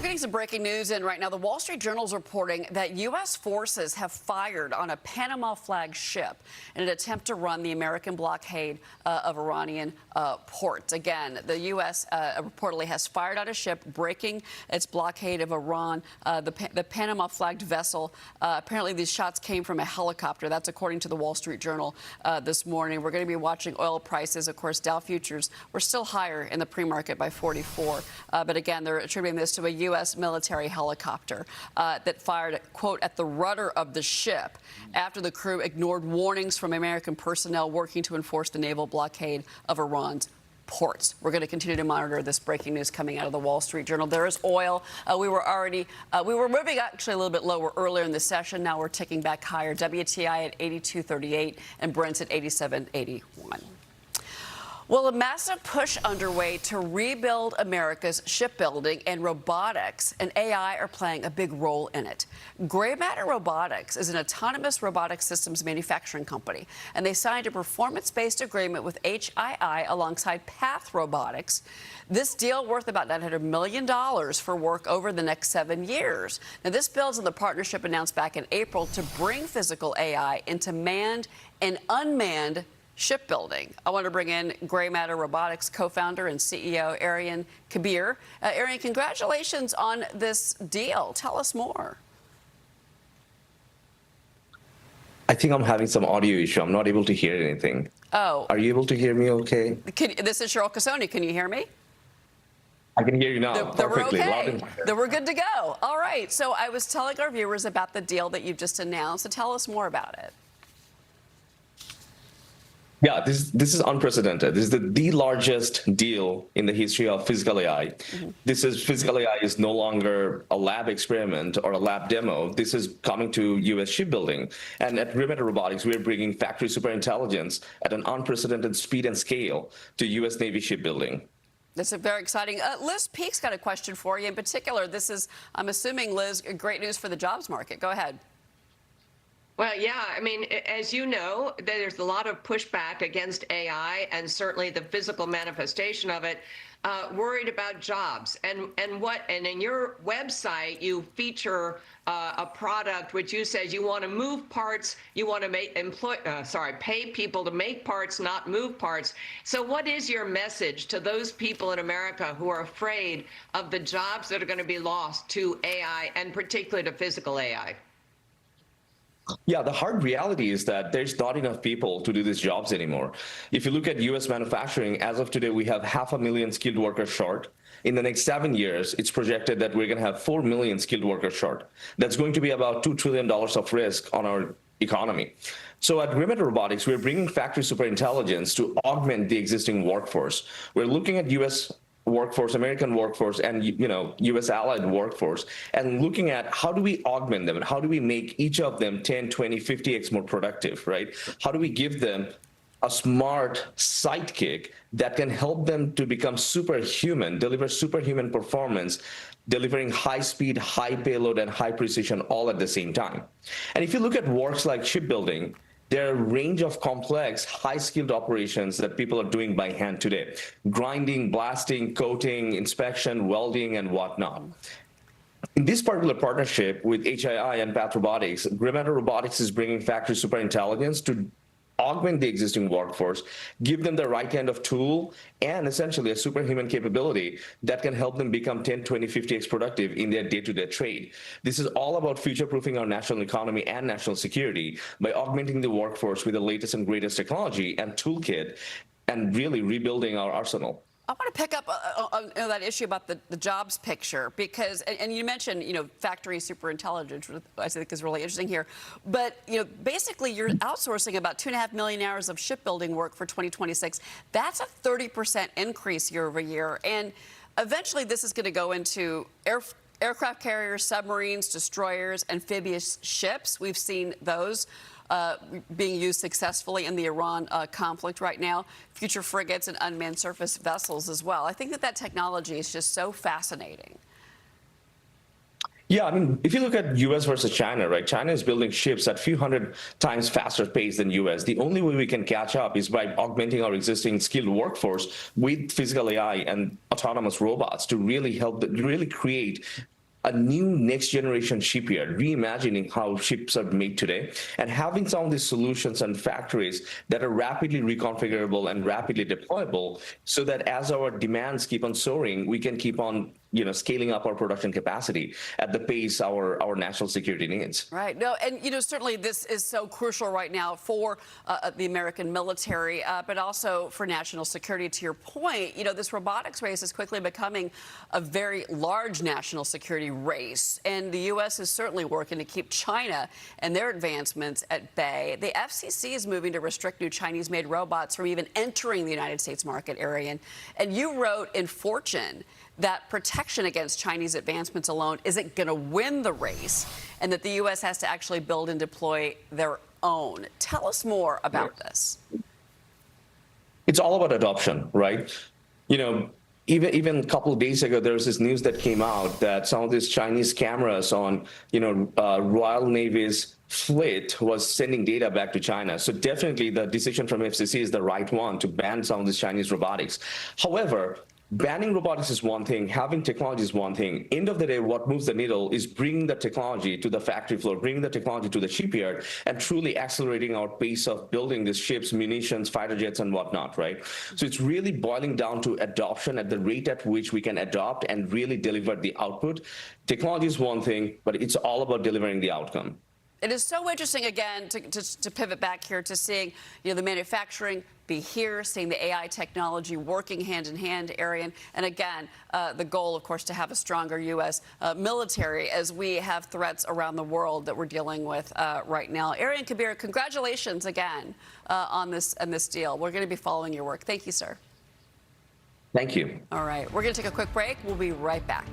Getting some breaking news in right now. The Wall Street Journal is reporting that U.S. forces have fired on a Panama flag ship in an attempt to run the American blockade of Iranian ports. Again, the U.S. Reportedly has fired on a ship breaking its blockade of Iran. The Panama flagged vessel. Apparently, these shots came from a helicopter. That's according to the Wall Street Journal this morning. We're going to be watching oil prices. Of course, Dow futures were still higher in the pre-market by 44. But again, they're attributing this to a U.S. military helicopter that fired, quote, at the rudder of the ship after the crew ignored warnings from American personnel working to enforce the naval blockade of Iran's ports. We're going to continue to monitor this breaking news coming out of the Wall Street Journal. There is oil. We were moving actually a little bit lower earlier in the session. Now we're ticking back higher. WTI at 82.38 and Brent's at 87.81. Well, a massive push underway to rebuild America's shipbuilding and robotics, and AI are playing a big role in it. GrayMatter Robotics is an autonomous robotic systems manufacturing company, and they signed a performance-based agreement with HII alongside Path Robotics. This deal worth about $900 million for work over the next 7 years. Now, this builds on the partnership announced back in April to bring physical AI into manned and unmanned shipbuilding. I want to bring in GrayMatter Robotics co-founder and CEO Ariyan Kabir. Ariyan, congratulations on this deal. Tell us more. I think I'm having some audio issue. I'm not able to hear anything. Oh. Are you able to hear me okay? This is Cheryl Casoni. Can you hear me? I can hear you now perfectly. Okay. Then we're good to go. All right. So I was telling our viewers about the deal that you've just announced. So tell us more about it. Yeah, this is unprecedented. This is the largest deal in the history of physical AI. Physical AI is no longer a lab experiment or a lab demo. This is coming to U.S. shipbuilding. And at GrayMatter Robotics, we're bringing factory superintelligence at an unprecedented speed and scale to U.S. Navy shipbuilding. This is very exciting. Liz Peek's got a question for you. In particular, this is, I'm assuming, Liz, great news for the jobs market. Go ahead. Well, yeah, I mean, as you know, there's a lot of pushback against AI and certainly the physical manifestation of it, worried about jobs. And in your website, you feature a product which you says you want to move parts, you want to pay people to make parts, not move parts. So what is your message to those people in America who are afraid of the jobs that are going to be lost to AI and particularly to physical AI? Yeah, the hard reality is that there's not enough people to do these jobs anymore. If you look at U.S. manufacturing, as of today, we have 500,000 skilled workers short. In the next 7 years, it's projected that we're going to have 4 million skilled workers short. That's going to be about $2 trillion of risk on our economy. So at GrayMatter Robotics, we're bringing factory superintelligence to augment the existing workforce. We're looking at U.S. workforce, American workforce, and U.S. allied workforce, and looking at how do we augment them and how do we make each of them 10, 20, 50x more productive, right? How do we give them a smart sidekick that can help them to become superhuman, deliver superhuman performance, delivering high speed, high payload, and high precision all at the same time. And if you look at works like shipbuilding, there are a range of complex, high-skilled operations that people are doing by hand today. Grinding, blasting, coating, inspection, welding, and whatnot. In this particular partnership with HII and Path Robotics, GrayMatter Robotics is bringing factory superintelligence to augment the existing workforce, give them the right kind of tool, and essentially a superhuman capability that can help them become 10, 20, 50x productive in their day-to-day trade. This is all about future-proofing our national economy and national security by augmenting the workforce with the latest and greatest technology and toolkit and really rebuilding our arsenal. I want to pick up on that issue about the jobs picture because, and you mentioned, factory superintelligence, which I think is really interesting here. But, basically you're outsourcing about 2.5 million hours of shipbuilding work for 2026. That's a 30% increase year over year. And eventually this is going to go into aircraft carriers, submarines, destroyers, amphibious ships. We've seen those being used successfully in the Iran conflict right now, future frigates and unmanned surface vessels as well. I think that technology is just so fascinating. Yeah, I mean, if you look at U.S. versus China, right? China is building ships at a few hundred times faster pace than U.S. The only way we can catch up is by augmenting our existing skilled workforce with physical AI and autonomous robots to really help, really create a new next generation shipyard, reimagining how ships are made today, and having some of these solutions and factories that are rapidly reconfigurable and rapidly deployable, so that as our demands keep on soaring, we can keep on scaling up our production capacity at the pace our national security needs. Right. No, and certainly this is so crucial right now for the American military, but also for national security. To your point, this robotics race is quickly becoming a very large national security race, and the U.S. is certainly working to keep China and their advancements at bay. The FCC is moving to restrict new Chinese-made robots from even entering the United States market, Ariyan. And you wrote in Fortune that protection against Chinese advancements alone isn't going to win the race, and that the U.S. has to actually build and deploy their own. Tell us more about this. It's all about adoption, right? Even a couple of days ago, there was this news that came out that some of these Chinese cameras on, Royal Navy's fleet was sending data back to China. So definitely the decision from FCC is the right one to ban some of this Chinese robotics. However, banning robotics is one thing, having technology is one thing. End of the day, what moves the needle is bringing the technology to the factory floor, bringing the technology to the shipyard, and truly accelerating our pace of building these ships, munitions, fighter jets, and whatnot, right? So it's really boiling down to adoption at the rate at which we can adopt and really deliver the output. Technology is one thing, but it's all about delivering the outcome. It is so interesting, again, to pivot back here to seeing the manufacturing be here, seeing the AI technology working hand in hand, Ariyan. And again, the goal, of course, to have a stronger U.S. Military as we have threats around the world that we're dealing with right now. Ariyan, Kabir, congratulations again on this deal. We're going to be following your work. Thank you, sir. Thank you. All right. We're going to take a quick break. We'll be right back.